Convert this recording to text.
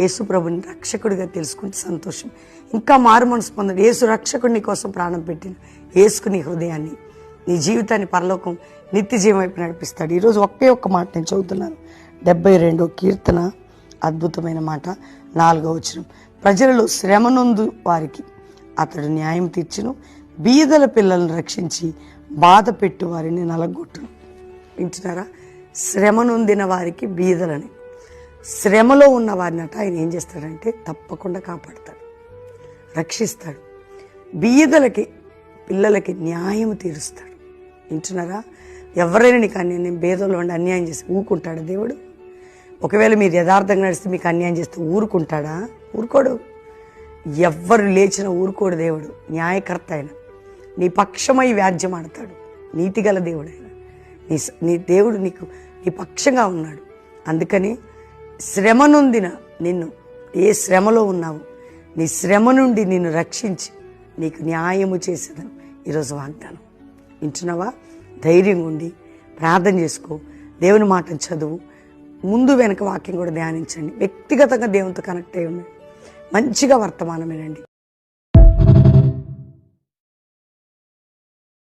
యేసు ప్రభుని రక్షకుడిగా తెలుసుకుంటే సంతోషం. ఇంకా మారు మనసు పొందండి. యేసు రక్షకుడు నీ కోసం ప్రాణం పెట్టిన యేసుకు నీ హృదయాన్ని, నీ జీవితాన్ని పరలోకం నిత్య జీవం వైపు నడిపిస్తాడు. ఈరోజు ఒకే ఒక్క మాట నేను చదువుతున్నాను. 72వ కీర్తన అద్భుతమైన మాట, 4వ వచనం. ప్రజలలో శ్రమనొందు వారికి అతడు న్యాయం తీర్చును, బీదల పిల్లలను రక్షించి బాధ పెట్టు వారిని నలగొట్టును. వింటున్నారా? శ్రమ నొందిన వారికి, బీదలని, శ్రమలో ఉన్న వారిని ఆయన ఏం చేస్తాడంటే తప్పకుండా కాపాడతాడు, రక్షిస్తాడు. బీదలకి, పిల్లలకి న్యాయం తీరుస్తాడు. వింటున్నారా? ఎవరైనా నీకు నేను బేదలు ఉండి అన్యాయం చేస్తే ఊరుకుంటాడా దేవుడు? ఒకవేళ మీరు యథార్థంగా నడిస్తే మీకు అన్యాయం చేస్తే ఊరుకుంటాడా? ఊరుకోడు. ఎవ్వరు లేచినా ఊరుకోడు దేవుడు. న్యాయకర్త ఆయన, నీ పక్షమై వ్యాజ్యం ఆడతాడు. నీతిగల దేవుడు ఆయన. నీ దేవుడు నీ పక్షంగా ఉన్నాడు. అందుకని శ్రమ నొందిన నిన్ను, ఏ శ్రమలో ఉన్నావు, నీ శ్రమ నుండి నిన్ను రక్షించి నీకు న్యాయము చేసేదను ఈరోజు వాగ్దానం. వింటున్నావా? ధైర్యంగా ఉండి ప్రార్థన చేసుకో, దేవుని మాటను చదువు, ముందు వెనక వాక్యం కూడా ధ్యానించండి. వ్యక్తిగతంగా దేవునితో కనెక్ట్ అయి ఉండండి. మంచిగా వర్తమానం వినండి.